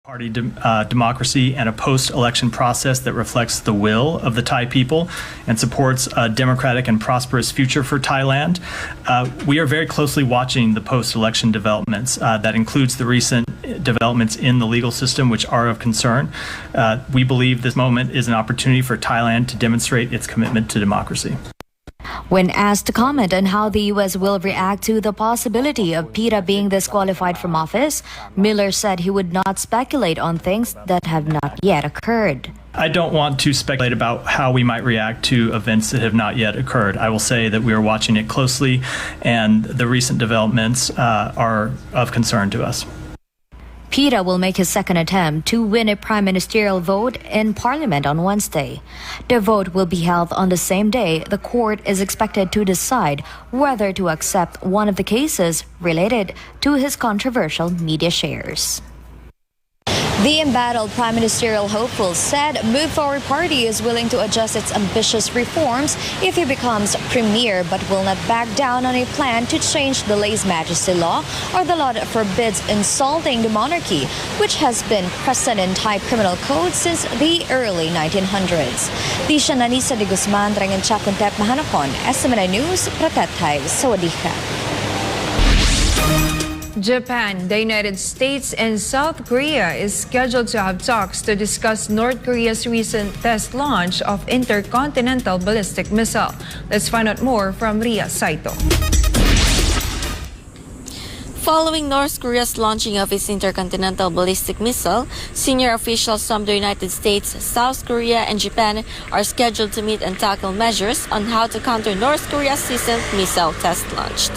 Party democracy and a post-election process that reflects the will of the Thai people and supports a democratic and prosperous future for Thailand. We are very closely watching the post-election developments. That includes the recent developments in the legal system, which are of concern. We believe this moment is an opportunity for Thailand to demonstrate its commitment to democracy. When asked to comment on how the U.S. will react to the possibility of PETA being disqualified from office, Miller said he would not speculate on things that have not yet occurred. I don't want to speculate about how we might react to events that have not yet occurred. I will say that we are watching it closely, and the recent developments are of concern to us. PETA will make his second attempt to win a prime ministerial vote in Parliament on Wednesday. The vote will be held on the same day the court is expected to decide whether to accept one of the cases related to his controversial media shares. The embattled prime ministerial hopeful said Move Forward Party is willing to adjust its ambitious reforms if he becomes premier, but will not back down on a plan to change the lèse-majesté law or the law that forbids insulting the monarchy, which has been present in Thai criminal code since the early 1900s. Di siya Nanisa de Guzman, Rangan Chakuntep Mahanapon, SMNI News, Pratatay, Sawadika. Japan, the United States, and South Korea is scheduled to have talks to discuss North Korea's recent test launch of intercontinental ballistic missile. Let's find out more from Ria Saito. Following North Korea's launching of its intercontinental ballistic missile, senior officials from the United States, South Korea, and Japan are scheduled to meet and tackle measures on how to counter North Korea's recent missile test launched.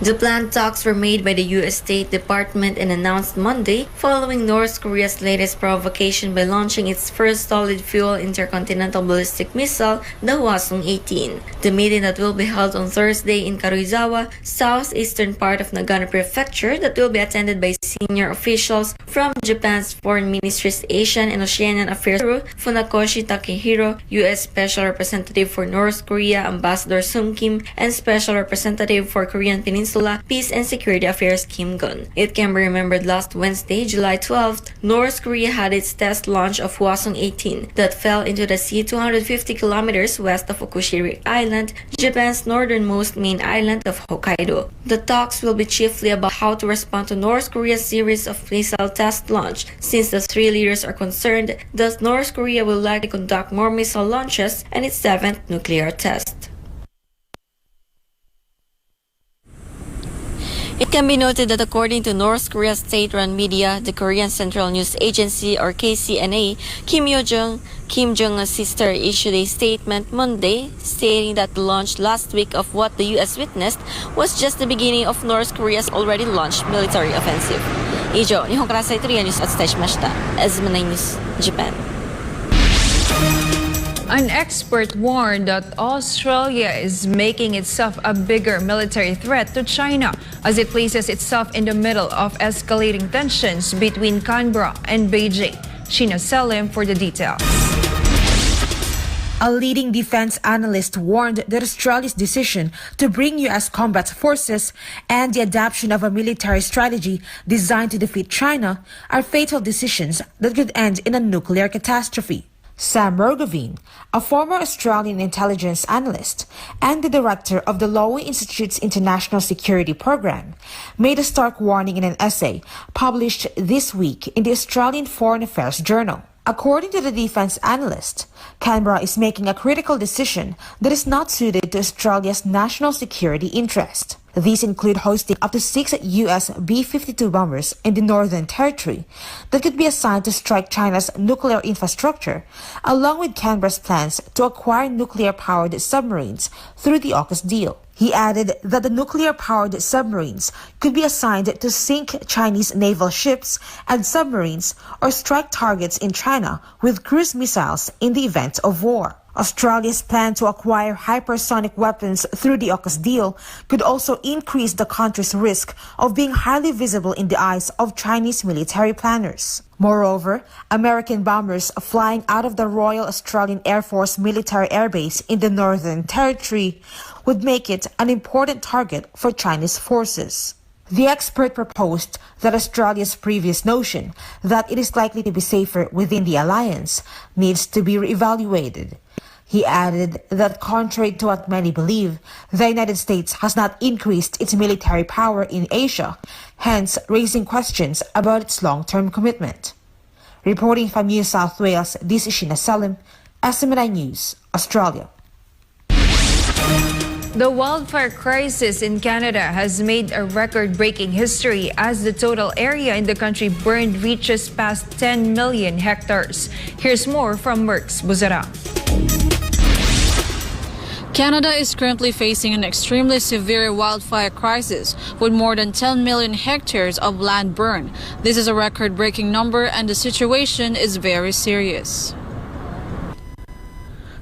The planned talks were made by the U.S. State Department and announced Monday following North Korea's latest provocation by launching its first solid-fuel intercontinental ballistic missile, the Hwasong-18. The meeting that will be held on Thursday in Karuizawa, southeastern part of Nagano Prefecture, that will be attended by senior officials from Japan's Foreign Ministry's Asian and Oceanian Affairs Bureau, Funakoshi Takehiro, U.S. Special Representative for North Korea, Ambassador Sung Kim, and Special Representative for Korean Peninsula Peace and Security Affairs Kim Gun. It can be remembered last Wednesday, July 12th, North Korea had its test launch of Hwasong-18 that fell into the sea 250 kilometers west of Okushiri Island, Japan's northernmost main island of Hokkaido. The talks will be chiefly about how to respond to North Korea's series of missile test launch, since the three leaders are concerned that North Korea will likely conduct more missile launches and its seventh nuclear test. It can be noted that according to North Korea's state-run media, the Korean Central News Agency or KCNA, Kim Jong-un's sister issued a statement Monday stating that the launch last week of what the U.S. witnessed was just the beginning of North Korea's already launched military offensive. Ijo, Nihon Kara sa Itoria News at Stashimashita, SMNI News, Japan. An expert warned that Australia is making itself a bigger military threat to China as it places itself in the middle of escalating tensions between Canberra and Beijing. Sheena Selim for the details. A leading defense analyst warned that Australia's decision to bring U.S. combat forces and the adoption of a military strategy designed to defeat China are fatal decisions that could end in a nuclear catastrophe. Sam Mergavine, a former Australian intelligence analyst and the director of the Lowy Institute's International Security Program, made a stark warning in an essay published this week in the Australian Foreign Affairs Journal. According to the defense analyst, Canberra is making a critical decision that is not suited to Australia's national security interest. These include hosting up to 6 U.S. B-52 bombers in the Northern Territory that could be assigned to strike China's nuclear infrastructure, along with Canberra's plans to acquire nuclear-powered submarines through the AUKUS deal. He added that the nuclear-powered submarines could be assigned to sink Chinese naval ships and submarines or strike targets in China with cruise missiles in the event of war. Australia's plan to acquire hypersonic weapons through the AUKUS deal could also increase the country's risk of being highly visible in the eyes of Chinese military planners. Moreover, American bombers flying out of the Royal Australian Air Force Military Air Base in the Northern Territory would make it an important target for Chinese forces. The expert proposed that Australia's previous notion that it is likely to be safer within the alliance needs to be reevaluated. He added that contrary to what many believe, the United States has not increased its military power in Asia, hence raising questions about its long-term commitment. Reporting from New South Wales, this is Sheena Salim, SMNI News, Australia. The wildfire crisis in Canada has made a record-breaking history as the total area in the country burned reaches past 10 million hectares. Here's more from Merck's Buzara. Canada is currently facing an extremely severe wildfire crisis with more than 10 million hectares of land burned. This is a record-breaking number and the situation is very serious.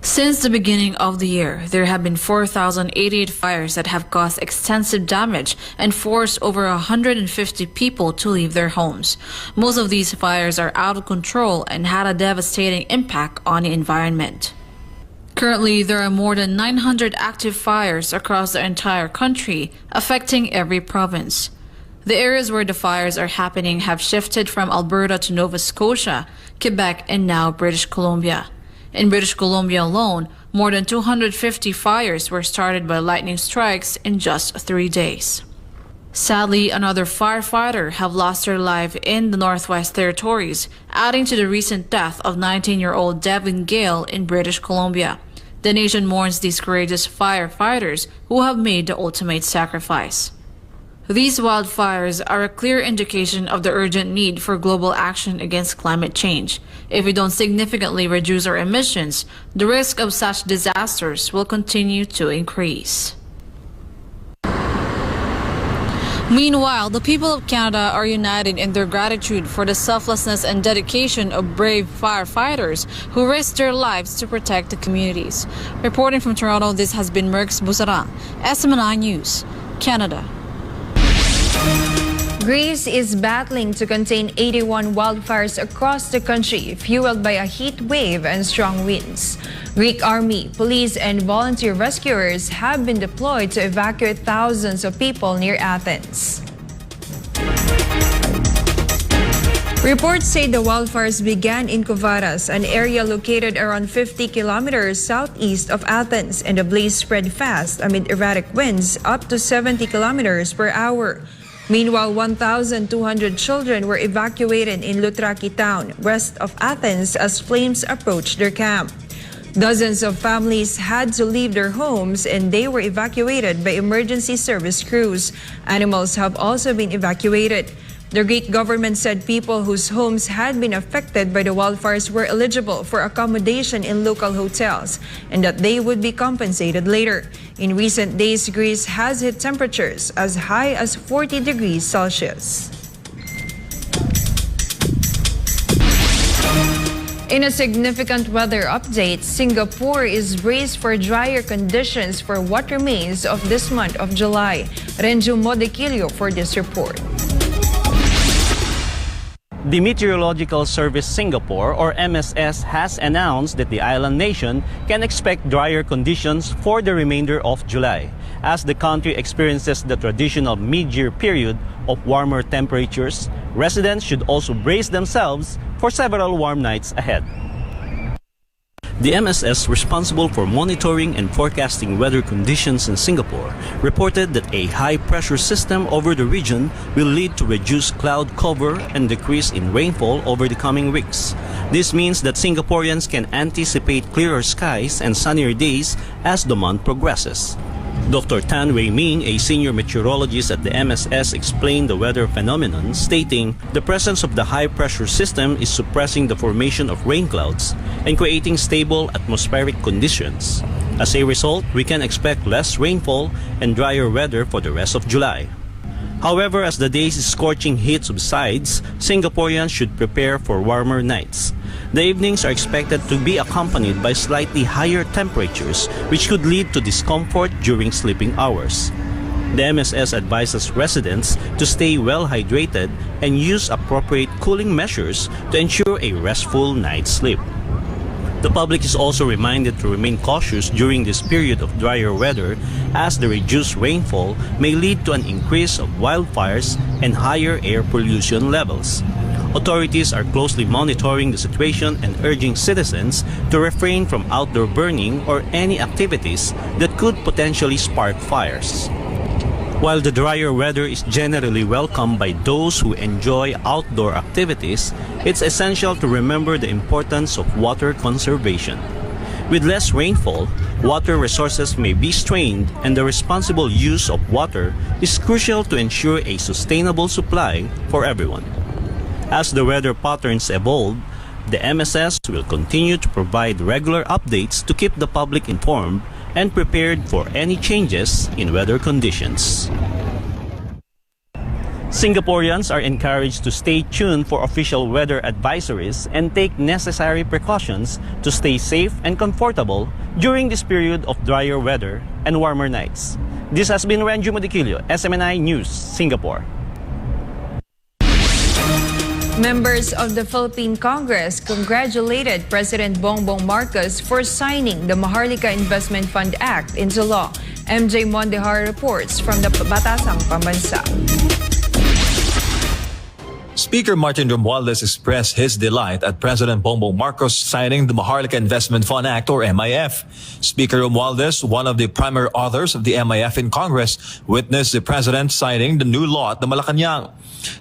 Since the beginning of the year, there have been 4,088 fires that have caused extensive damage and forced over 150 people to leave their homes. Most of these fires are out of control and had a devastating impact on the environment. Currently, there are more than 900 active fires across the entire country, affecting every province. The areas where the fires are happening have shifted from Alberta to Nova Scotia, Quebec, and now British Columbia. In British Columbia alone, more than 250 fires were started by lightning strikes in just 3 days. Sadly, another firefighter have lost their life in the Northwest Territories, adding to the recent death of 19-year-old Devin Gale in British Columbia. The nation mourns these courageous firefighters who have made the ultimate sacrifice. These wildfires are a clear indication of the urgent need for global action against climate change. If we don't significantly reduce our emissions, the risk of such disasters will continue to increase. Meanwhile, the people of Canada are united in their gratitude for the selflessness and dedication of brave firefighters who risk their lives to protect the communities. Reporting from Toronto, this has been Merck's Buzara, SMNI News, Canada. Greece is battling to contain 81 wildfires across the country, fueled by a heat wave and strong winds. Greek army, police, and volunteer rescuers have been deployed to evacuate thousands of people near Athens. Reports say the wildfires began in Kouvaras, an area located around 50 kilometers southeast of Athens, and the blaze spread fast amid erratic winds up to 70 kilometers per hour. Meanwhile, 1,200 children were evacuated in Loutraki town, west of Athens, as flames approached their camp. Dozens of families had to leave their homes and they were evacuated by emergency service crews. Animals have also been evacuated. The Greek government said people whose homes had been affected by the wildfires were eligible for accommodation in local hotels and that they would be compensated later. In recent days, Greece has hit temperatures as high as 40 degrees Celsius. In a significant weather update, Singapore is braced for drier conditions for what remains of this month of July. Renju Modekilio for this report. The Meteorological Service Singapore, or MSS, has announced that the island nation can expect drier conditions for the remainder of July, as the country experiences the traditional mid-year period of warmer temperatures. Residents should also brace themselves for several warm nights ahead. The MSS, responsible for monitoring and forecasting weather conditions in Singapore, reported that a high-pressure system over the region will lead to reduced cloud cover and decrease in rainfall over the coming weeks. This means that Singaporeans can anticipate clearer skies and sunnier days as the month progresses. Dr. Tan Wei Ming, a senior meteorologist at the MSS, explained the weather phenomenon, stating the presence of the high-pressure system is suppressing the formation of rain clouds and creating stable atmospheric conditions. As a result, we can expect less rainfall and drier weather for the rest of July. However, as the day's scorching heat subsides, Singaporeans should prepare for warmer nights. The evenings are expected to be accompanied by slightly higher temperatures, which could lead to discomfort during sleeping hours. The MSS advises residents to stay well hydrated and use appropriate cooling measures to ensure a restful night's sleep. The public is also reminded to remain cautious during this period of drier weather, as the reduced rainfall may lead to an increase of wildfires and higher air pollution levels. Authorities are closely monitoring the situation and urging citizens to refrain from outdoor burning or any activities that could potentially spark fires. While the drier weather is generally welcomed by those who enjoy outdoor activities, it's essential to remember the importance of water conservation. With less rainfall, water resources may be strained, and the responsible use of water is crucial to ensure a sustainable supply for everyone. As the weather patterns evolve, the MSS will continue to provide regular updates to keep the public informed and prepared for any changes in weather conditions. Singaporeans are encouraged to stay tuned for official weather advisories and take necessary precautions to stay safe and comfortable during this period of drier weather and warmer nights. This has been Renju Modiquillo, SMNI News, Singapore. Members of the Philippine Congress congratulated President Bongbong Marcos for signing the Maharlika Investment Fund Act into law. MJ Mondehar reports from the Batasang Pambansa. Speaker Martin Romualdez expressed his delight at President Bongbong Marcos signing the Maharlika Investment Fund Act, or MIF. Speaker Romualdez, one of the primary authors of the MIF in Congress, witnessed the president signing the new law at the Malacanang.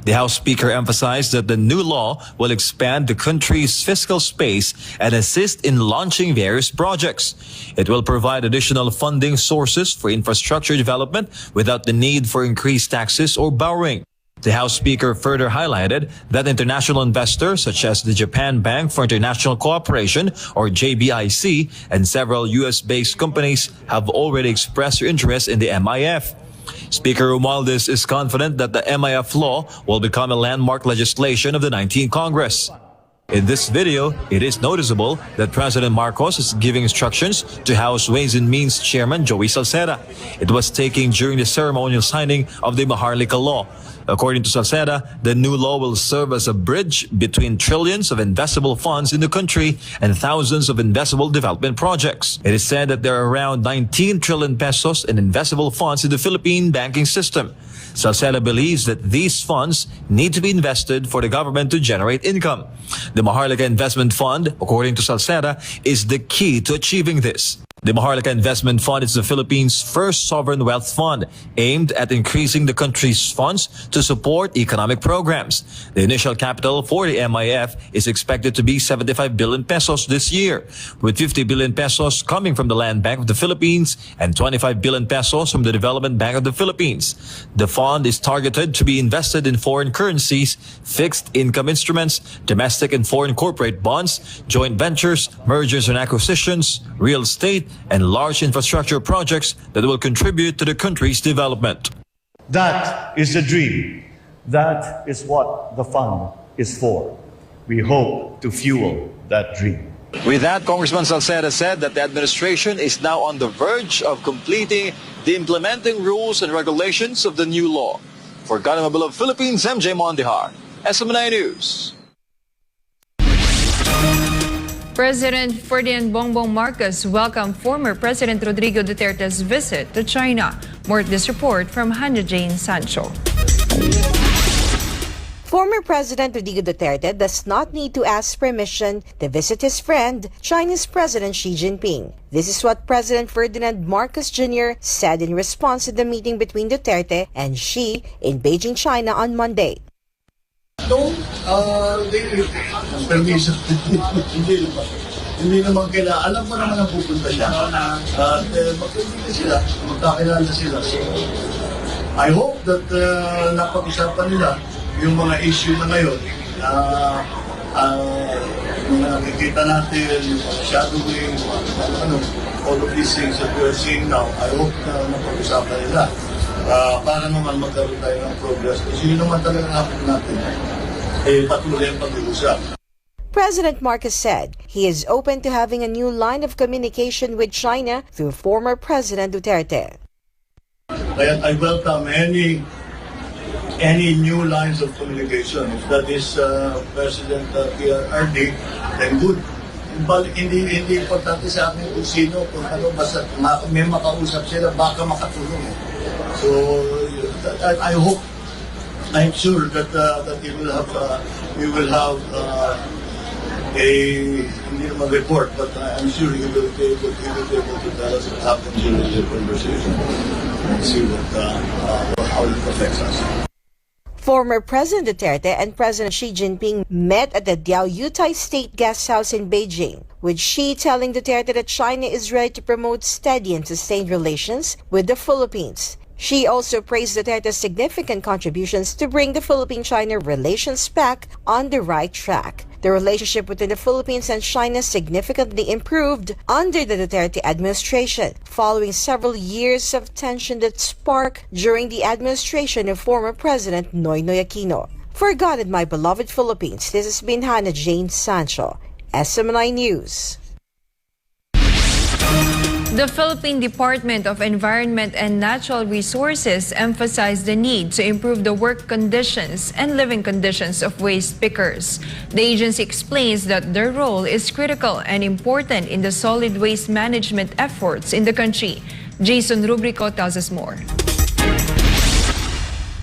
The House Speaker emphasized that the new law will expand the country's fiscal space and assist in launching various projects. It will provide additional funding sources for infrastructure development without the need for increased taxes or borrowing. The House Speaker further highlighted that international investors such as the Japan Bank for International Cooperation, or JBIC, and several U.S.-based companies have already expressed their interest in the MIF. Speaker Romualdez is confident that the MIF law will become a landmark legislation of the 19th Congress. In this video, it is noticeable that President Marcos is giving instructions to House Ways and Means Chairman Joey Salceda. It was taken during the ceremonial signing of the Maharlika law. According to Salceda, the new law will serve as a bridge between trillions of investable funds in the country and thousands of investable development projects. It is said that there are around 19 trillion pesos in investable funds in the Philippine banking system. Salceda believes that these funds need to be invested for the government to generate income. The Maharlika Investment Fund, according to Salceda, is the key to achieving this. The Maharlika Investment Fund is the Philippines' first sovereign wealth fund aimed at increasing the country's funds to support economic programs. The initial capital for the MIF is expected to be 75 billion pesos this year, with 50 billion pesos coming from the Land Bank of the Philippines and 25 billion pesos from the Development Bank of the Philippines. The fund is targeted to be invested in foreign currencies, fixed income instruments, domestic and foreign corporate bonds, joint ventures, mergers and acquisitions, real estate, and large infrastructure projects that will contribute to the country's development. That is the dream. That is what the fund is for. We hope to fuel that dream. With that, Congressman Salceda said that the administration is now on the verge of completing the implementing rules and regulations of the new law. For Ganamabilo of Philippines, MJ Mondehar, SMNI News. President Ferdinand Bongbong Marcos welcomed former President Rodrigo Duterte's visit to China. More of this report from Hannah Jane Sancho. Former President Rodrigo Duterte does not need to ask permission to visit his friend, Chinese President Xi Jinping. This is what President Ferdinand Marcos Jr. said in response to the meeting between Duterte and Xi in Beijing, China on Monday. Permission. Hindi naman kailangan. Alam mo naman ang pupunta siya. At magkakilala sila. Magkakilala sila. So, I hope that napag-usapan nila yung mga issue na ngayon. Mga nakikita natin, yung shadowing, all of these things that we're seeing now. I hope na napag-usapan nila. Para naman magkaroon tayo ng progress. Kasi yun naman talaga hapon natin. Patuloy ang pag-uusap. President Marcos said he is open to having a new line of communication with China through former President Duterte. I welcome any new lines of communication. If that is President PRRD, then good. hindi importante sa akin kung sino, kung ano, basta may makausap sila, baka makatulong. So, I hope, I'm sure that we will have hindi naman report, but I'm sure he will be able to tell us what happened during the conversation and see how it affects us. Former President Duterte and President Xi Jinping met at the Diaoyutai State Guest House in Beijing, with Xi telling Duterte that China is ready to promote steady and sustained relations with the Philippines. Xi also praised Duterte's significant contributions to bring the Philippine-China relations back on the right track. The relationship between the Philippines and China significantly improved under the Duterte administration, following several years of tension that sparked during the administration of former President Noynoy Aquino. For God and my beloved Philippines, this has been Hannah Jane Sancho, SMNI News. The Philippine Department of Environment and Natural Resources emphasized the need to improve the work conditions and living conditions of waste pickers. The agency explains that their role is critical and important in the solid waste management efforts in the country. Jason Rubrico tells us more.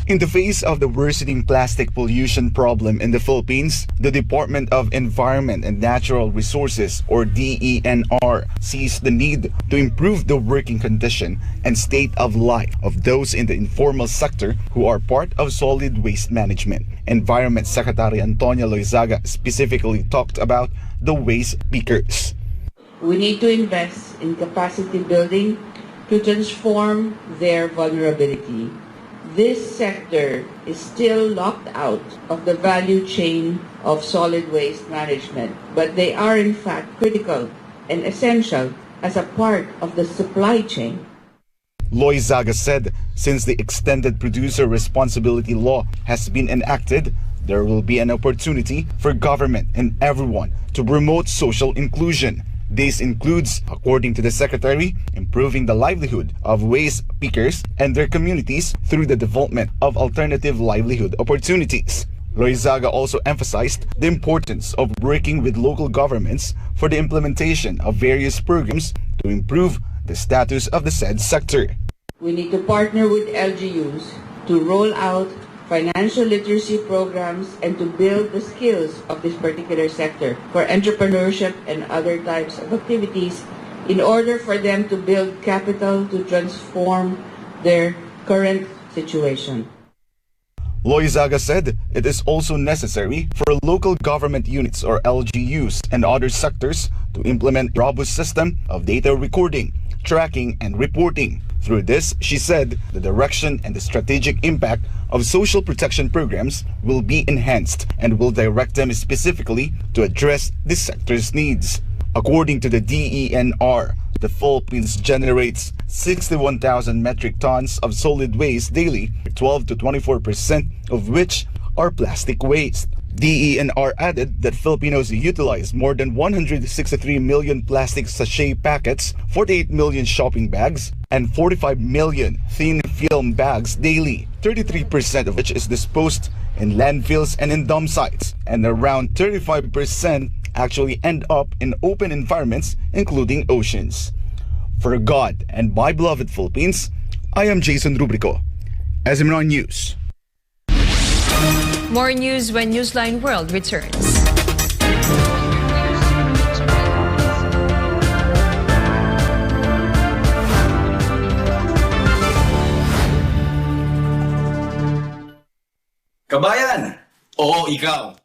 In the face of the worsening plastic pollution problem in the Philippines, the Department of Environment and Natural Resources, or DENR, sees the need to improve the working condition and state of life of those in the informal sector who are part of solid waste management. Environment Secretary Antonia Loizaga specifically talked about the waste pickers. We need to invest in capacity building to transform their vulnerability. This sector is still locked out of the value chain of solid waste management, but they are in fact critical and essential as a part of the supply chain. Loizaga said since the Extended Producer Responsibility Law has been enacted, there will be an opportunity for government and everyone to promote social inclusion. This includes, according to the Secretary, improving the livelihood of waste pickers and their communities through the development of alternative livelihood opportunities. Loizaga also emphasized the importance of working with local governments for the implementation of various programs to improve the status of the said sector. We need to partner with LGUs to roll out financial literacy programs and to build the skills of this particular sector for entrepreneurship and other types of activities in order for them to build capital to transform their current situation. Loizaga said it is also necessary for local government units or LGUs and other sectors to implement a robust system of data recording, tracking, and reporting. Through this, she said, the direction and the strategic impact of social protection programs will be enhanced and will direct them specifically to address this sector's needs. According to the DENR, the Philippines generates 61,000 metric tons of solid waste daily, 12 to 24% of which are plastic waste. DENR added that Filipinos utilize more than 163 million plastic sachet packets, 48 million shopping bags, and 45 million thin film bags daily, 33% of which is disposed in landfills and in dump sites, and around 35% actually end up in open environments, including oceans. For God and my beloved Philippines, I am Jason Rubrico, SMNI News. More news when Newsline World returns. Kabayan! Oo, ikaw!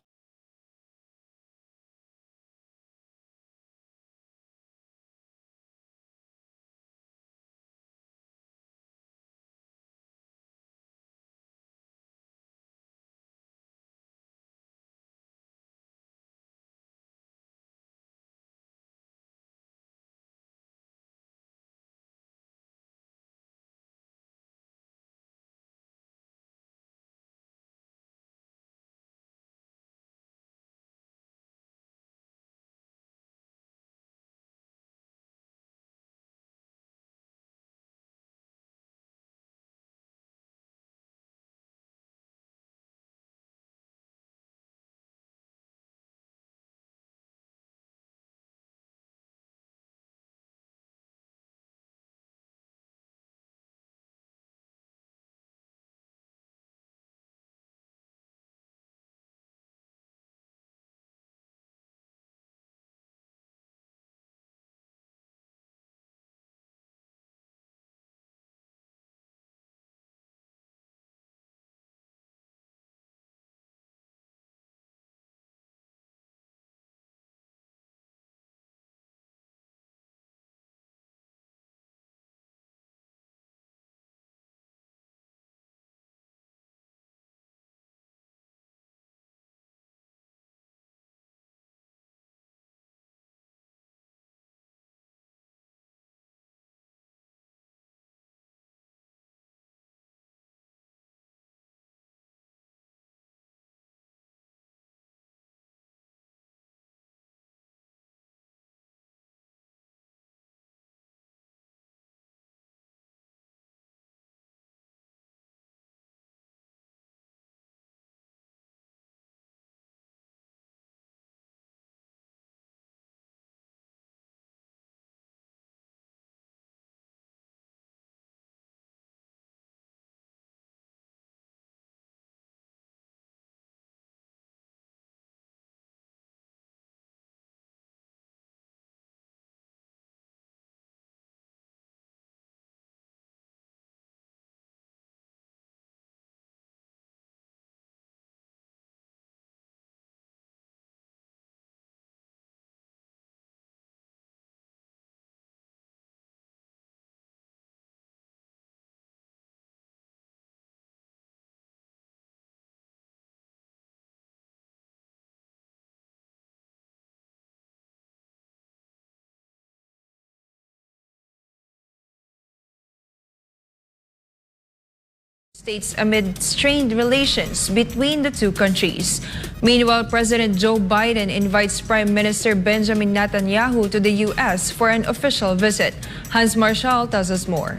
States amid strained relations between the two countries. Meanwhile, President Joe Biden invites Prime Minister Benjamin Netanyahu to the U.S. for an official visit. Hans Marshall tells us more.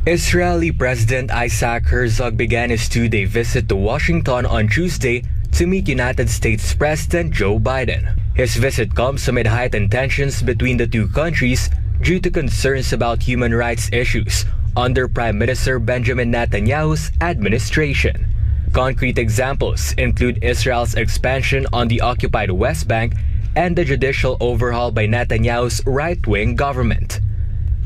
Israeli President Isaac Herzog began his two-day visit to Washington on Tuesday to meet United States President Joe Biden. His visit comes amid heightened tensions between the two countries due to concerns about human rights issues under Prime Minister Benjamin Netanyahu's administration. Concrete examples include Israel's expansion on the occupied West Bank and the judicial overhaul by Netanyahu's right-wing government.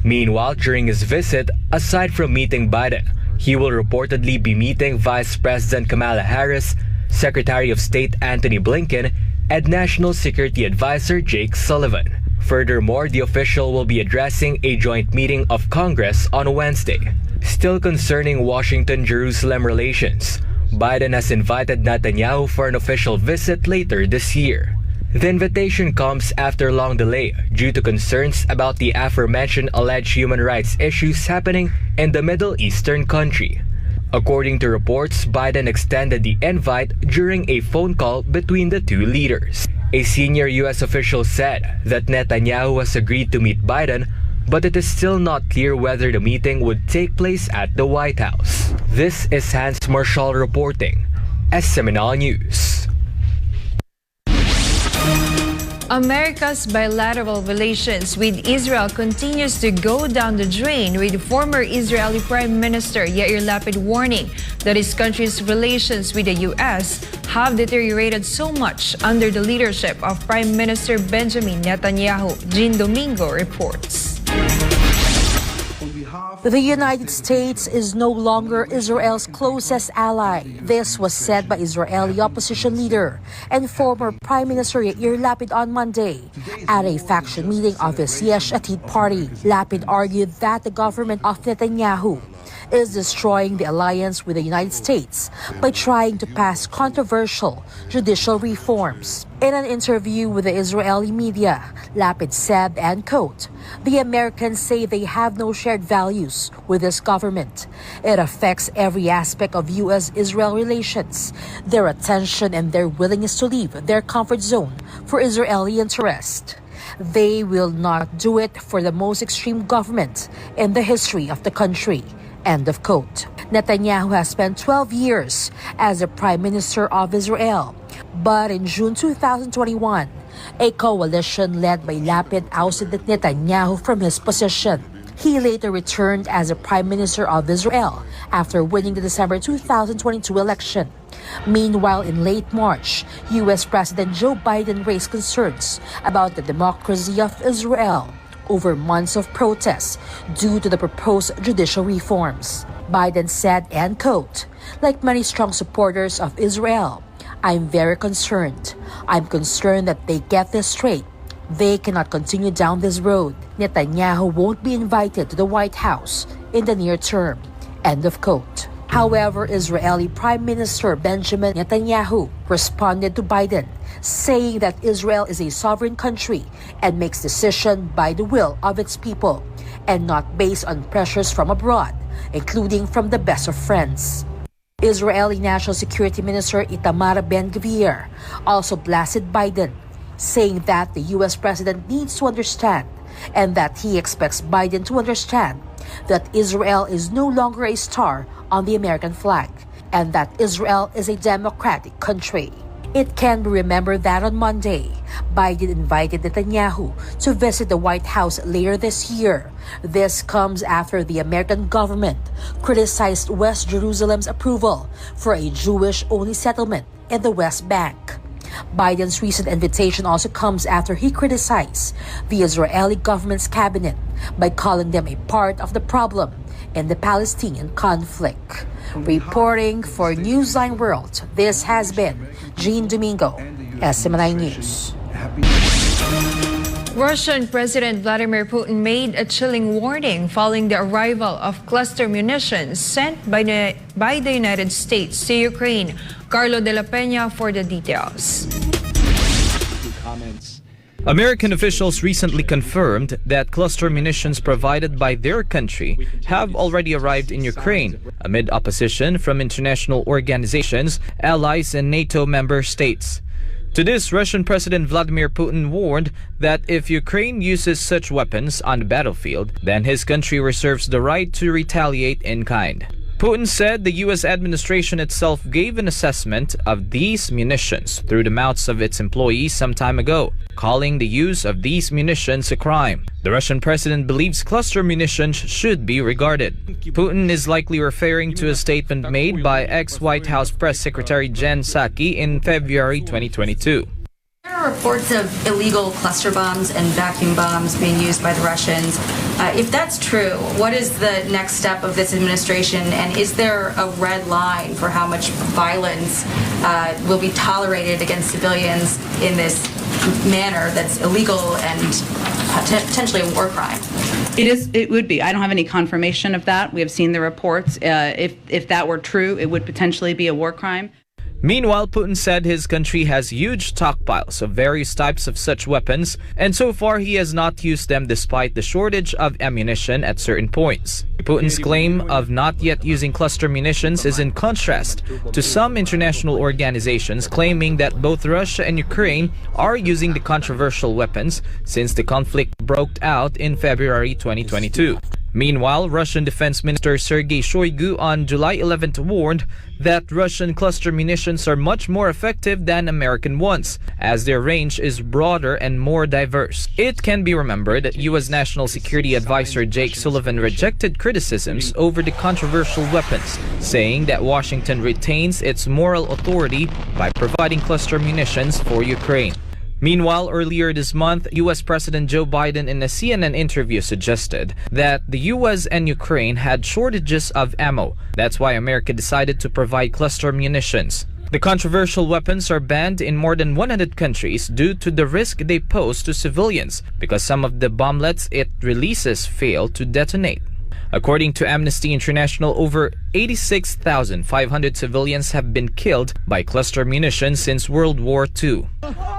Meanwhile, during his visit, aside from meeting Biden, he will reportedly be meeting Vice President Kamala Harris, Secretary of State Antony Blinken, and National Security Advisor Jake Sullivan. Furthermore, the official will be addressing a joint meeting of Congress on Wednesday. Still concerning Washington-Jerusalem relations, Biden has invited Netanyahu for an official visit later this year. The invitation comes after a long delay due to concerns about the aforementioned alleged human rights issues happening in the Middle Eastern country. According to reports, Biden extended the invite during a phone call between the two leaders. A senior U.S. official said that Netanyahu has agreed to meet Biden, but it is still not clear whether the meeting would take place at the White House. This is Hans Marshall reporting, SMNI News. America's bilateral relations with Israel continues to go down the drain, with former Israeli Prime Minister Yair Lapid warning that his country's relations with the U.S. have deteriorated so much under the leadership of Prime Minister Benjamin Netanyahu. Jayne Domingo reports. The United States is no longer Israel's closest ally. This was said by Israeli opposition leader and former Prime Minister Yair Lapid on Monday at a faction meeting of his Yesh Atid party. Lapid argued that the government of Netanyahu is destroying the alliance with the United States by trying to pass controversial judicial reforms. In an interview with the Israeli media, Lapid said, and quote, "The Americans say they have no shared values with this government. It affects every aspect of U.S.-Israel relations, their attention and their willingness to leave their comfort zone for Israeli interest. They will not do it for the most extreme government in the history of the country." End of quote. Netanyahu has spent 12 years as the Prime Minister of Israel. But in June 2021, a coalition led by Lapid ousted Netanyahu from his position. He later returned as the Prime Minister of Israel after winning the December 2022 election. Meanwhile, in late March, U.S. President Joe Biden raised concerns about the democracy of Israel over months of protests due to the proposed judicial reforms. Biden said, and quote, "Like many strong supporters of Israel, I'm very concerned. I'm concerned that they get this straight. They cannot continue down this road. Netanyahu won't be invited to the White House in the near term." End of quote. However, Israeli Prime Minister Benjamin Netanyahu responded to Biden, saying that Israel is a sovereign country and makes decisions by the will of its people and not based on pressures from abroad, including from the best of friends. Israeli National Security Minister Itamar Ben-Gvir also blasted Biden, saying that the U.S. president needs to understand and that he expects Biden to understand that Israel is no longer a star on the American flag and that Israel is a democratic country. It can be remembered that on Monday, Biden invited Netanyahu to visit the White House later this year. This comes after the American government criticized West Jerusalem's approval for a Jewish-only settlement in the West Bank. Biden's recent invitation also comes after he criticized the Israeli government's cabinet by calling them a part of the problem in the Palestinian conflict. Reporting for Newsline World, this has been Jayne Domingo, SMNI News. Russian President Vladimir Putin made a chilling warning following the arrival of cluster munitions sent by the United States to Ukraine. Carlo de la Peña for the details. Comments American officials recently confirmed that cluster munitions provided by their country have already arrived in Ukraine amid opposition from international organizations, allies, and NATO member states. To this, Russian President Vladimir Putin warned that if Ukraine uses such weapons on the battlefield, then his country reserves the right to retaliate in kind. Putin said the U.S. administration itself gave an assessment of these munitions through the mouths of its employees some time ago, calling the use of these munitions a crime. The Russian president believes cluster munitions should be regarded. Putin is likely referring to a statement made by ex-White House Press Secretary Jen Psaki in February 2022. There are reports of illegal cluster bombs and vacuum bombs being used by the Russians. If that's true, what is the next step of this administration, and is there a red line for how much violence will be tolerated against civilians in this manner that's illegal and potentially a war crime? It would be. I don't have any confirmation of that. We have seen the reports. If that were true, it would potentially be a war crime. Meanwhile, Putin said his country has huge stockpiles of various types of such weapons, and so far he has not used them despite the shortage of ammunition at certain points. Putin's claim of not yet using cluster munitions is in contrast to some international organizations claiming that both Russia and Ukraine are using the controversial weapons since the conflict broke out in February 2022. Meanwhile, Russian Defense Minister Sergei Shoigu on July 11th warned that Russian cluster munitions are much more effective than American ones, as their range is broader and more diverse. It can be remembered that U.S. National Security Advisor Jake Sullivan rejected criticisms over the controversial weapons, saying that Washington retains its moral authority by providing cluster munitions for Ukraine. Meanwhile, earlier this month, U.S. President Joe Biden in a CNN interview suggested that the U.S. and Ukraine had shortages of ammo. That's why America decided to provide cluster munitions. The controversial weapons are banned in more than 100 countries due to the risk they pose to civilians because some of the bomblets it releases fail to detonate. According to Amnesty International, over 86,500 civilians have been killed by cluster munitions since World War II.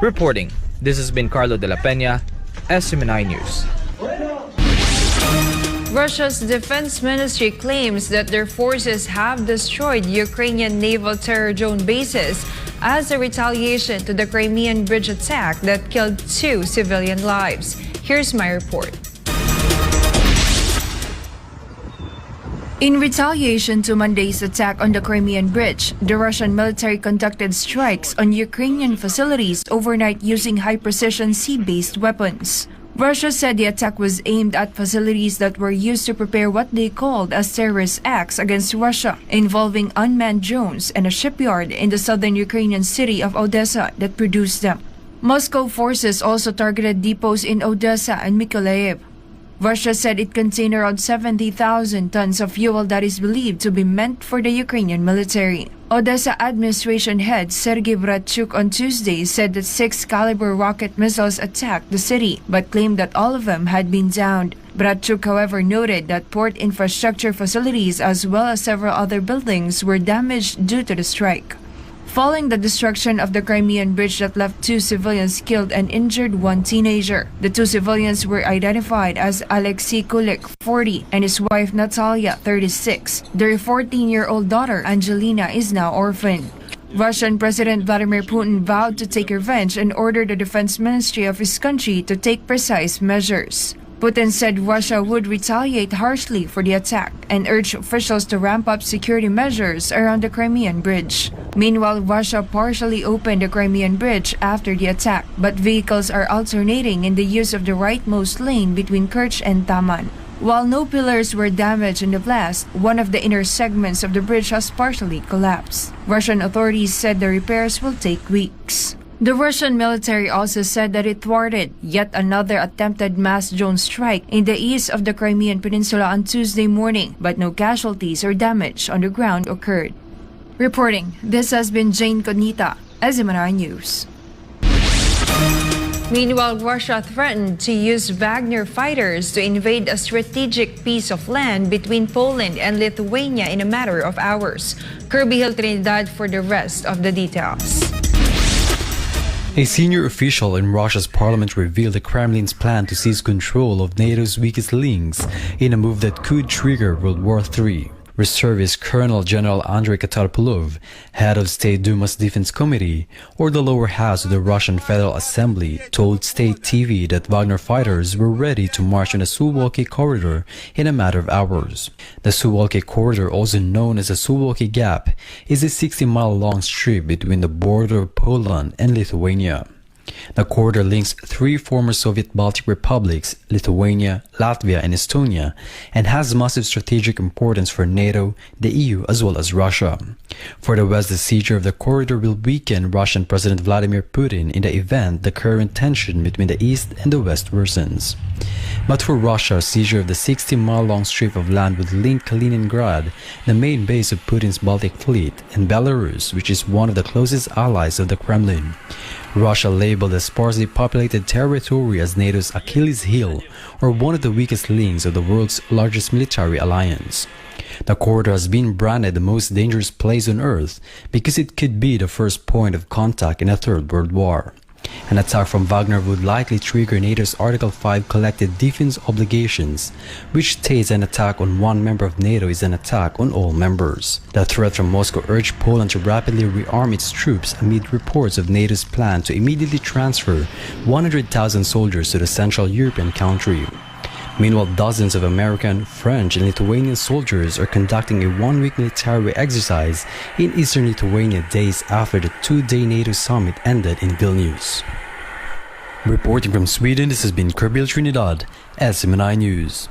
Reporting, this has been Carlo de la Peña, SMNI News. Russia's defense ministry claims that their forces have destroyed Ukrainian naval terror drone bases as a retaliation to the Crimean bridge attack that killed 2 civilian lives. Here's my report. In retaliation to Monday's attack on the Crimean bridge, the Russian military conducted strikes on Ukrainian facilities overnight using high-precision sea-based weapons. Russia said the attack was aimed at facilities that were used to prepare what they called as terrorist acts against Russia, involving unmanned drones and a shipyard in the southern Ukrainian city of Odessa that produced them. Moscow forces also targeted depots in Odessa and Mykolaiv. Russia said it contained around 70,000 tons of fuel that is believed to be meant for the Ukrainian military. Odessa administration head Sergei Bratchuk on Tuesday said that 6-caliber rocket missiles attacked the city, but claimed that all of them had been downed. Bratchuk, however, noted that port infrastructure facilities as well as several other buildings were damaged due to the strike. Following the destruction of the Crimean bridge that left 2 civilians killed and injured 1 teenager, the 2 civilians were identified as Alexei Kulik, 40, and his wife Natalia, 36. Their 14-year-old daughter, Angelina, is now orphaned. Russian President Vladimir Putin vowed to take revenge and ordered the defense ministry of his country to take precise measures. Putin said Russia would retaliate harshly for the attack and urged officials to ramp up security measures around the Crimean bridge. Meanwhile, Russia partially opened the Crimean bridge after the attack, but vehicles are alternating in the use of the rightmost lane between Kerch and Taman. While no pillars were damaged in the blast, one of the inner segments of the bridge has partially collapsed. Russian authorities said the repairs will take weeks. The Russian military also said that it thwarted yet another attempted mass drone strike in the east of the Crimean Peninsula on Tuesday morning, but no casualties or damage on the ground occurred. Reporting, this has been Jayne Codnita, SMNI News. Meanwhile, Russia threatened to use Wagner fighters to invade a strategic piece of land between Poland and Lithuania in a matter of hours. Kirby Hill Trinidad for the rest of the details. A senior official in Russia's parliament revealed the Kremlin's plan to seize control of NATO's weakest links in a move that could trigger World War III. Reservist Colonel General Andrei Katarpolov, head of State Duma's Defense Committee, or the lower house of the Russian Federal Assembly, told State TV that Wagner fighters were ready to march on the Suwalki Corridor in a matter of hours. The Suwalki Corridor, also known as the Suwalki Gap, is a 60-mile-long strip between the border of Poland and Lithuania. The corridor links three former Soviet Baltic republics, Lithuania, Latvia, and Estonia, and has massive strategic importance for NATO, the EU, as well as Russia. For the West, the seizure of the corridor will weaken Russian President Vladimir Putin in the event the current tension between the East and the West worsens. But for Russia, seizure of the 60-mile-long strip of land would link Kaliningrad, the main base of Putin's Baltic fleet, and Belarus, which is one of the closest allies of the Kremlin. Russia labeled the sparsely populated territory as NATO's Achilles heel, or one of the weakest links of the world's largest military alliance. The corridor has been branded the most dangerous place on Earth because it could be the first point of contact in a Third World War. An attack from Wagner would likely trigger NATO's Article 5 collective defense obligations, which states an attack on one member of NATO is an attack on all members. The threat from Moscow urged Poland to rapidly rearm its troops amid reports of NATO's plan to immediately transfer 100,000 soldiers to the Central European country. Meanwhile, dozens of American, French, and Lithuanian soldiers are conducting a one-week military exercise in eastern Lithuania days after the two-day NATO summit ended in Vilnius. Reporting from Sweden, this has been Kerbil Trinidad, SMNI News.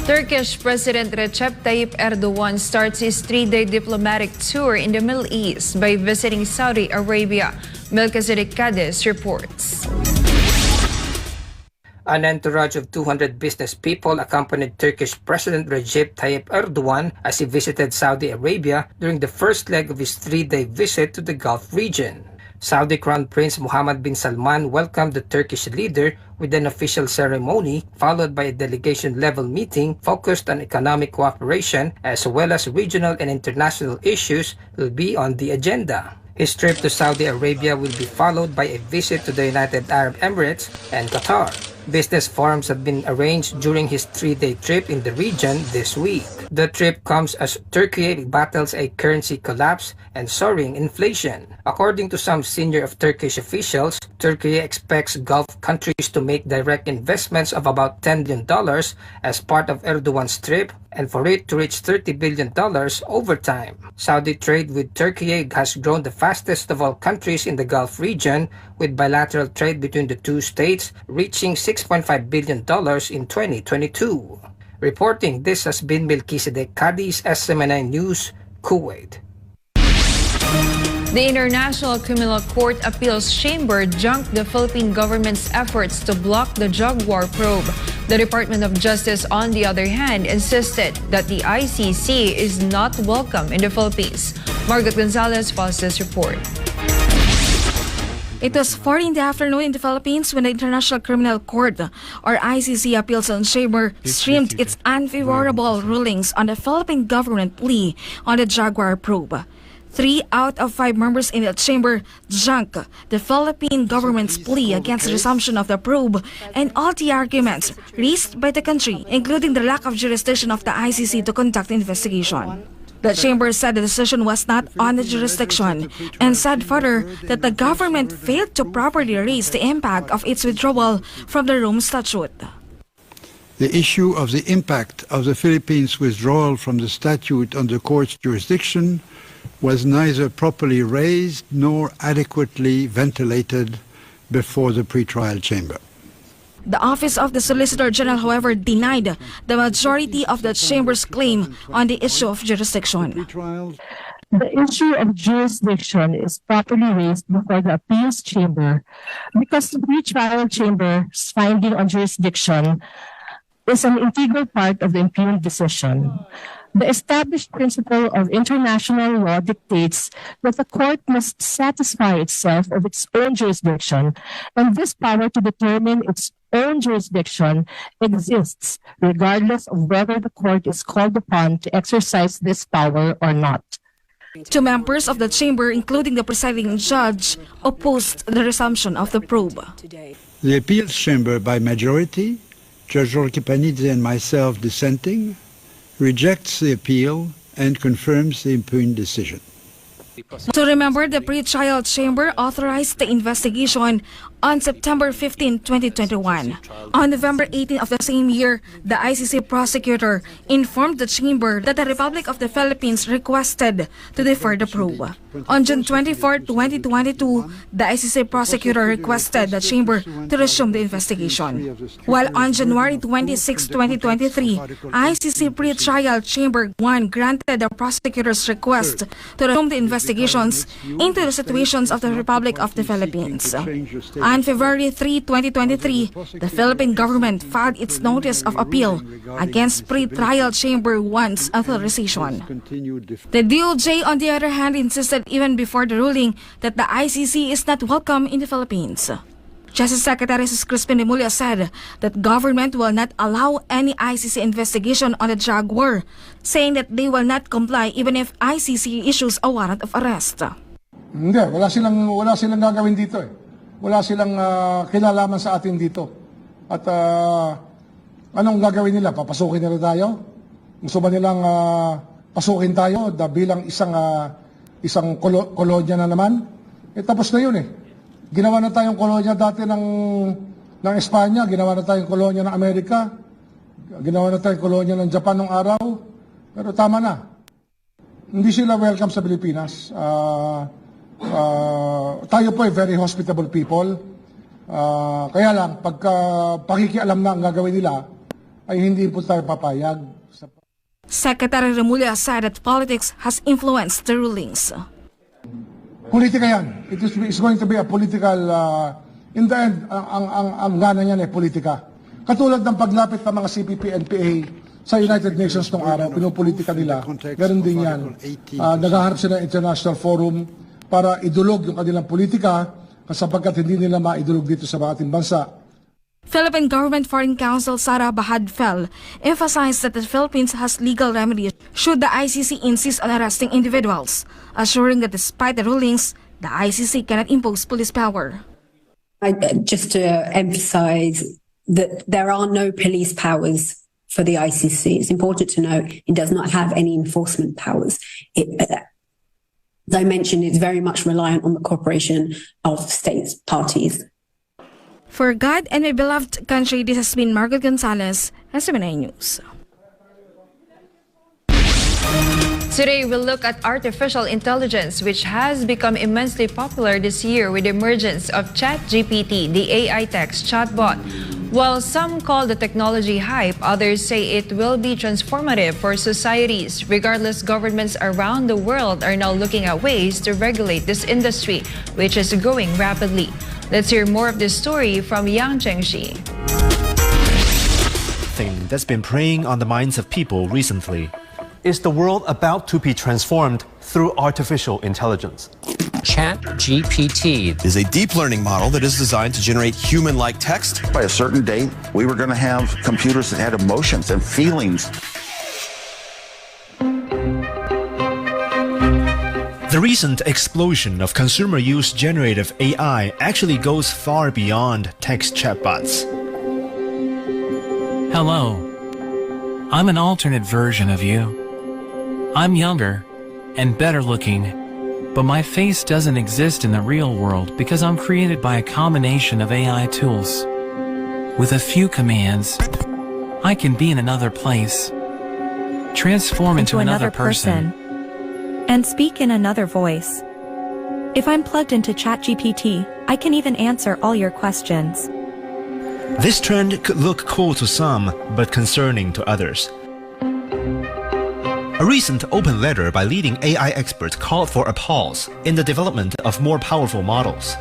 Turkish President Recep Tayyip Erdogan starts his three-day diplomatic tour in the Middle East by visiting Saudi Arabia. Melchizedek Cadiz reports. An entourage of 200 business people accompanied Turkish President Recep Tayyip Erdogan as he visited Saudi Arabia during the first leg of his three-day visit to the Gulf region. Saudi Crown Prince Mohammed bin Salman welcomed the Turkish leader with an official ceremony, followed by a delegation-level meeting focused on economic cooperation as well as regional and international issues will be on the agenda. His trip to Saudi Arabia will be followed by a visit to the United Arab Emirates and Qatar. Business forums have been arranged during his three-day trip in the region this week. The trip comes as Turkey battles a currency collapse and soaring inflation. According to some senior Turkish officials, Turkey expects Gulf countries to make direct investments of about $10 billion as part of Erdogan's trip and for it to reach $30 billion over time. Saudi trade with Turkey has grown the fastest of all countries in the Gulf region, with bilateral trade between the two states reaching $6.5 billion in 2022. Reporting, this has been Melchizedek Cadiz, SMNI News, Kuwait. The International Criminal Court Appeals Chamber junked the Philippine government's efforts to block the Jaguar probe. The Department of Justice, on the other hand, insisted that the ICC is not welcome in the Philippines. Margaret Gonzalez files this report. It was 4 in the afternoon in the Philippines when the International Criminal Court, or ICC Appeals Chamber, streamed its unfavorable rulings on the Philippine government plea on the Jaguar probe. 3 out of 5 members in the chamber junked the Philippine government's plea against the resumption of the probe and all the arguments raised by the country, including the lack of jurisdiction of the ICC to conduct the investigation. The chamber said the decision was not on the jurisdiction and said further that the government failed to properly raise the impact of its withdrawal from the Rome Statute. The issue of the impact of the Philippines' withdrawal from the statute on the court's jurisdiction was neither properly raised nor adequately ventilated before the pretrial chamber. The Office of the Solicitor General, however, denied the majority of the chamber's claim on the issue of jurisdiction. The issue of jurisdiction is properly raised before the appeals chamber because the pretrial chamber's finding on jurisdiction is an integral part of the impugned decision. The established principle of international law dictates that the court must satisfy itself of its own jurisdiction, and this power to determine its own jurisdiction exists regardless of whether the court is called upon to exercise this power or not. Two members of the chamber, including the presiding judge, opposed the resumption of the probe. The appeals chamber, by majority, Judge Codnita and myself dissenting, rejects the appeal and confirms the impugned decision. To remember, the pre-trial chamber authorized the investigation on September 15, 2021. On November 18 of the same year, the ICC prosecutor informed the chamber that the Republic of the Philippines requested to defer the probe. On June 24, 2022, the ICC prosecutor requested the chamber to resume the investigation. While on January 26, 2023, ICC pre-trial chamber 1 granted the prosecutor's request to resume the investigations into the situations of the Republic of the Philippines. On February 3, 2023, the Philippine government filed its notice of appeal against pre-trial chamber 1's authorization. The DOJ, on the other hand, insisted even before the ruling that the ICC is not welcome in the Philippines. Justice Secretary Crispin Remulla said that government will not allow any ICC investigation on the drug war, saying that they will not comply even if ICC issues a warrant of arrest. Hindi, wala silang gagawin dito eh. Wala silang kinalaman sa atin dito. At anong gagawin nila? Papasukin nila tayo? Gusto ba nilang pasukin tayo bilang isang kolonya na naman? Tapos na yun eh. Ginawa na tayong kolonya dati ng Espanya, ginawa na tayong kolonya ng Amerika, ginawa na tayong kolonya ng Japan nung araw. Pero tama na. Hindi sila welcome sa Pilipinas. Tayo po ay very hospitable people. Kaya lang, pagka pakikialam na ang gagawin nila, ay hindi po tayo papayag. Secretary Remulla said that politics has influenced the rulings. Politika yan. It's going to be a political, in the end, ang gana niyan ay politika. Katulad ng paglapit ng mga CPP, NPA sa United Nations nung araw, pinupolitika nila. Ganun din yan. Naghaharap sila ng international forum para idulog yung kanilang politika sapagkat hindi nila maidulog dito sa ating bansa. Philippine Government Foreign Counsel Sara Bahadfel emphasized that the Philippines has legal remedies should the ICC insist on arresting individuals, assuring that despite the rulings, the ICC cannot impose police power. Just to emphasize that there are no police powers for the ICC. It's important to note it does not have any enforcement powers. As I mentioned, it's very much reliant on the cooperation of states parties. For God and my beloved country, this has been Margaret Gonzalez, SMNI News. Today, we'll look at artificial intelligence, which has become immensely popular this year with the emergence of ChatGPT, the AI text chatbot. While some call the technology hype, others say it will be transformative for societies. Regardless, governments around the world are now looking at ways to regulate this industry, which is growing rapidly. Let's hear more of this story from Yang Chengxi. Thing that's been preying on the minds of people recently. Is the world about to be transformed through artificial intelligence? ChatGPT is a deep learning model that is designed to generate human-like text. By a certain date, we were going to have computers that had emotions and feelings. The recent explosion of consumer-use generative AI actually goes far beyond text chatbots. Hello. I'm an alternate version of you. I'm younger and better looking, but my face doesn't exist in the real world because I'm created by a combination of AI tools. With a few commands, I can be in another place, transform into another person, and speak in another voice. If I'm plugged into ChatGPT, I can even answer all your questions. This trend could look cool to some, but concerning to others. A recent open letter by leading AI experts called for a pause in the development of more powerful models.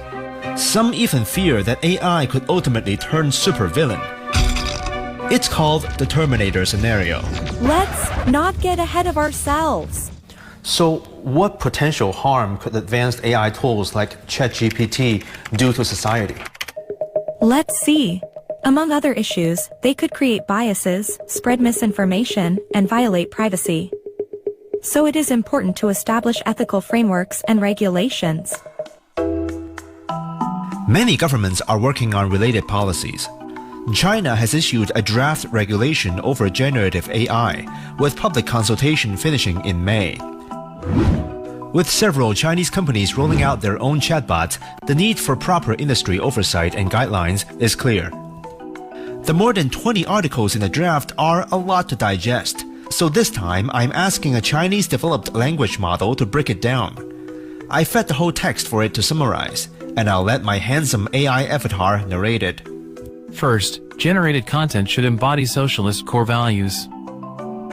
Some even fear that AI could ultimately turn supervillain. It's called the Terminator scenario. Let's not get ahead of ourselves. So, what potential harm could advanced AI tools like ChatGPT do to society? Let's see. Among other issues, they could create biases, spread misinformation, and violate privacy. So it is important to establish ethical frameworks and regulations. Many governments are working on related policies. China has issued a draft regulation over generative AI, with public consultation finishing in May. With several Chinese companies rolling out their own chatbots, the need for proper industry oversight and guidelines is clear. The more than 20 articles in the draft are a lot to digest, so this time I'm asking a Chinese-developed language model to break it down. I fed the whole text for it to summarize, and I'll let my handsome AI avatar narrate it. First, generated content should embody socialist core values.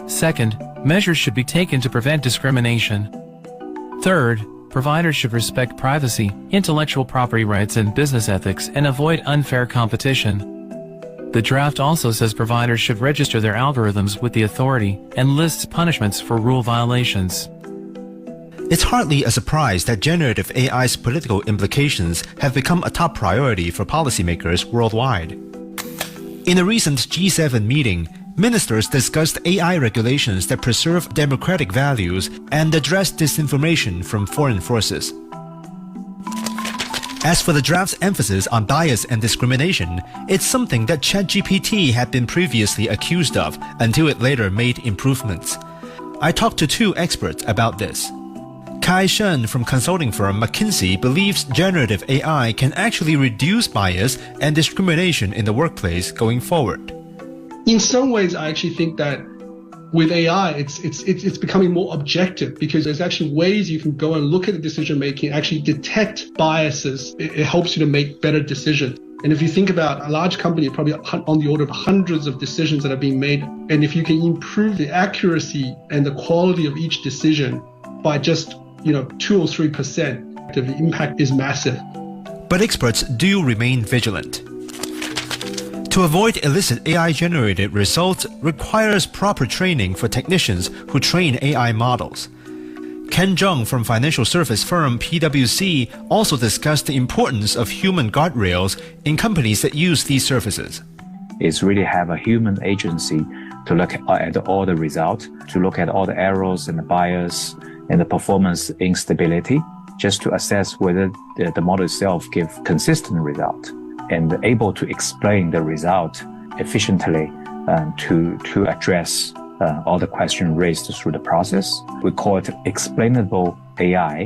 Second, measures should be taken to prevent discrimination. Third, providers should respect privacy, intellectual property rights, and business ethics and avoid unfair competition. The draft also says providers should register their algorithms with the authority and lists punishments for rule violations. It's hardly a surprise that generative AI's political implications have become a top priority for policymakers worldwide. In a recent G7 meeting, ministers discussed AI regulations that preserve democratic values and address disinformation from foreign forces. As for the draft's emphasis on bias and discrimination, it's something that ChatGPT had been previously accused of until it later made improvements. I talked to two experts about this. Kai Shen from consulting firm McKinsey believes generative AI can actually reduce bias and discrimination in the workplace going forward. In some ways, I actually think that with AI, it's becoming more objective because there's actually ways you can go and look at the decision making, actually detect biases. It helps you to make better decisions. And if you think about a large company, probably on the order of hundreds of decisions that are being made, and if you can improve the accuracy and the quality of each decision by just 2 or 3%, the impact is massive. But experts do remain vigilant. To avoid illicit AI-generated results requires proper training for technicians who train AI models. Ken Zheng from financial service firm PwC also discussed the importance of human guardrails in companies that use these services. It's really have a human agency to look at all the results, to look at all the errors and the bias and the performance instability, just to assess whether the model itself gives consistent result and able to explain the result efficiently to address all the questions raised through the process. We call it explainable AI.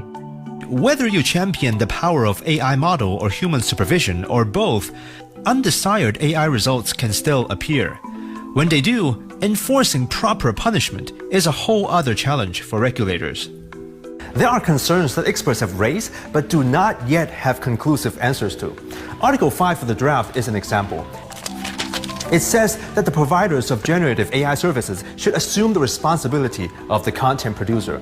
Whether you champion the power of AI model or human supervision or both, undesired AI results can still appear. When they do, enforcing proper punishment is a whole other challenge for regulators. There are concerns that experts have raised but do not yet have conclusive answers to. Article 5 of the draft is an example. It says that the providers of generative AI services should assume the responsibility of the content producer.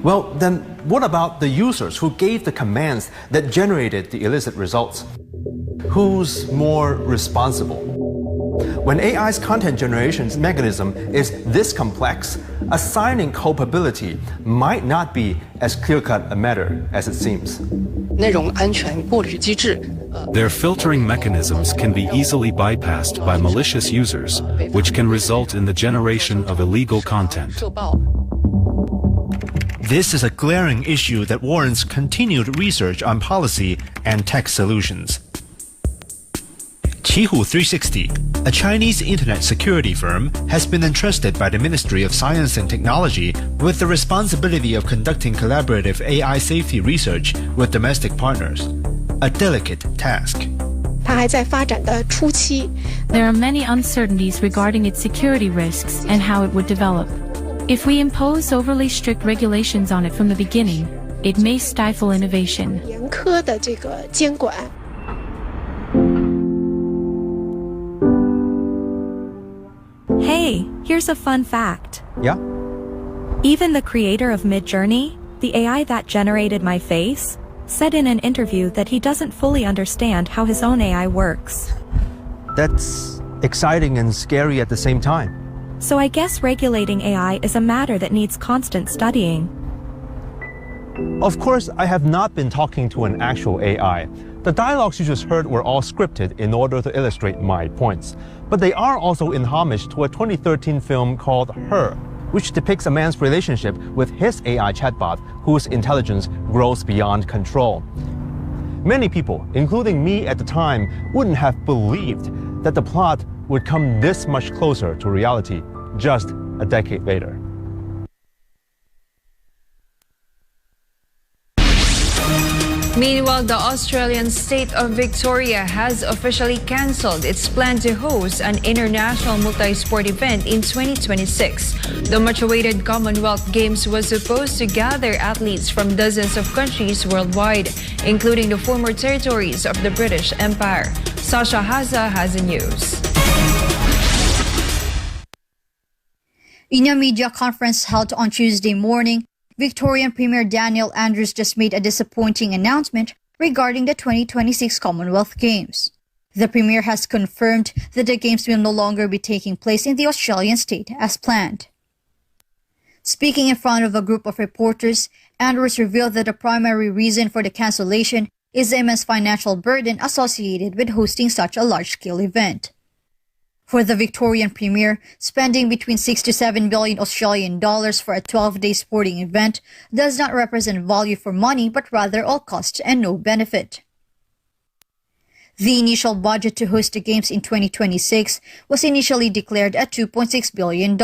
Well, then what about the users who gave the commands that generated the illicit results? Who's more responsible? When AI's content generation mechanism is this complex, assigning culpability might not be as clear-cut a matter as it seems. Their filtering mechanisms can be easily bypassed by malicious users, which can result in the generation of illegal content. This is a glaring issue that warrants continued research on policy and tech solutions. Qihu 360, a Chinese internet security firm, has been entrusted by the Ministry of Science and Technology with the responsibility of conducting collaborative AI safety research with domestic partners, a delicate task. There are many uncertainties regarding its security risks and how it would develop. If we impose overly strict regulations on it from the beginning, it may stifle innovation. Hey, here's a fun fact. Yeah? Even the creator of Midjourney, the AI that generated my face, said in an interview that he doesn't fully understand how his own AI works. That's exciting and scary at the same time. So I guess regulating AI is a matter that needs constant studying. Of course, I have not been talking to an actual AI. The dialogues you just heard were all scripted in order to illustrate my points. But they are also in homage to a 2013 film called Her, which depicts a man's relationship with his AI chatbot whose intelligence grows beyond control. Many people, including me at the time, wouldn't have believed that the plot would come this much closer to reality just a decade later. Meanwhile, the Australian state of Victoria has officially cancelled its plan to host an international multi-sport event in 2026. The much-awaited Commonwealth Games was supposed to gather athletes from dozens of countries worldwide, including the former territories of the British Empire. Sasha Haza has the news. In a media conference held on Tuesday morning, Victorian Premier Daniel Andrews just made a disappointing announcement regarding the 2026 Commonwealth Games. The Premier has confirmed that the Games will no longer be taking place in the Australian state as planned. Speaking in front of a group of reporters, Andrews revealed that the primary reason for the cancellation is the immense financial burden associated with hosting such a large-scale event. For the Victorian Premier, spending between 6 to 7 billion Australian dollars for a 12-day sporting event does not represent value for money but rather all cost and no benefit. The initial budget to host the Games in 2026 was initially declared at $2.6 billion.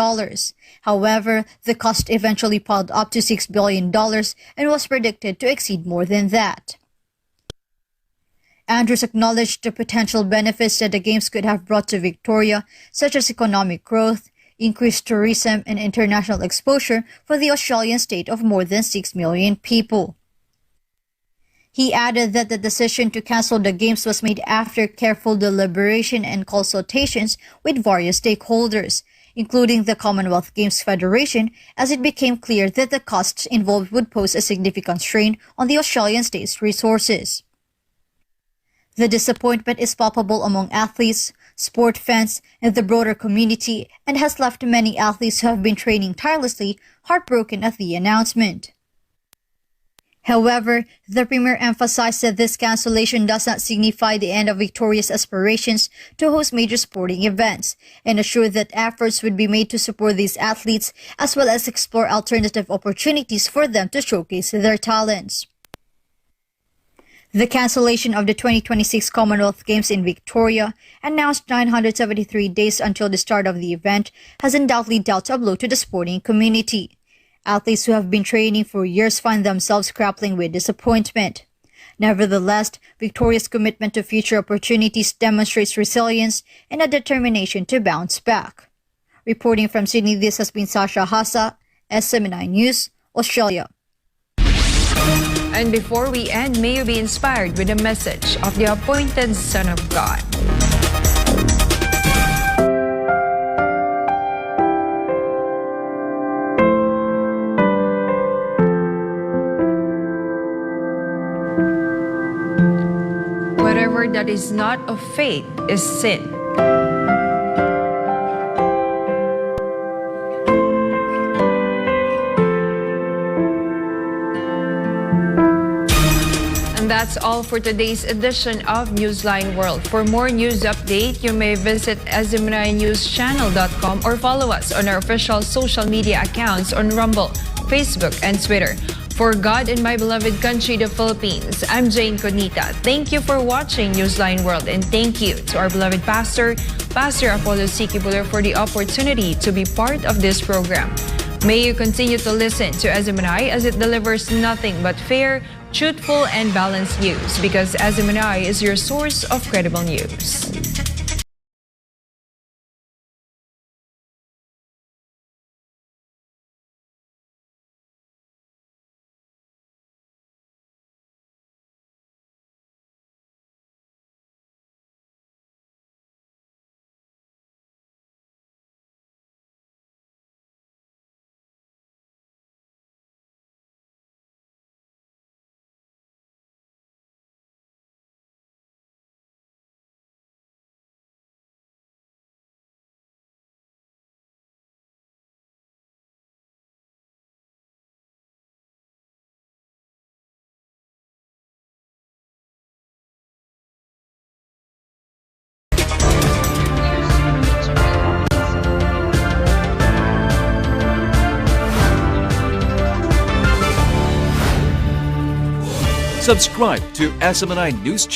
However, the cost eventually piled up to $6 billion and was predicted to exceed more than that. Andrews acknowledged the potential benefits that the Games could have brought to Victoria, such as economic growth, increased tourism, and international exposure for the Australian state of more than 6 million people. He added that the decision to cancel the Games was made after careful deliberation and consultations with various stakeholders, including the Commonwealth Games Federation, as it became clear that the costs involved would pose a significant strain on the Australian state's resources. The disappointment is palpable among athletes, sport fans, and the broader community, and has left many athletes who have been training tirelessly heartbroken at the announcement. However, the Premier emphasized that this cancellation does not signify the end of Victoria's aspirations to host major sporting events, and assured that efforts would be made to support these athletes as well as explore alternative opportunities for them to showcase their talents. The cancellation of the 2026 Commonwealth Games in Victoria, announced 973 days until the start of the event, has undoubtedly dealt a blow to the sporting community. Athletes who have been training for years find themselves grappling with disappointment. Nevertheless, Victoria's commitment to future opportunities demonstrates resilience and a determination to bounce back. Reporting from Sydney, this has been Sasha Hassa, SMNI News, Australia. And before we end, may you be inspired with the message of the appointed Son of God. Whatever that is not of faith is sin. And that's all for today's edition of Newsline World. For more news update, you may visit SMNINewsChannel.com or follow us on our official social media accounts on Rumble, Facebook, and Twitter. For God and my beloved country, the Philippines, I'm Jayne Codnita. Thank you for watching Newsline World, and thank you to our beloved Pastor Apollo Sikibuler, for the opportunity to be part of this program. May you continue to listen to SMNI as it delivers nothing but fair, truthful, and balanced news, because SMNI is your source of credible news. Subscribe to SMNI News Channel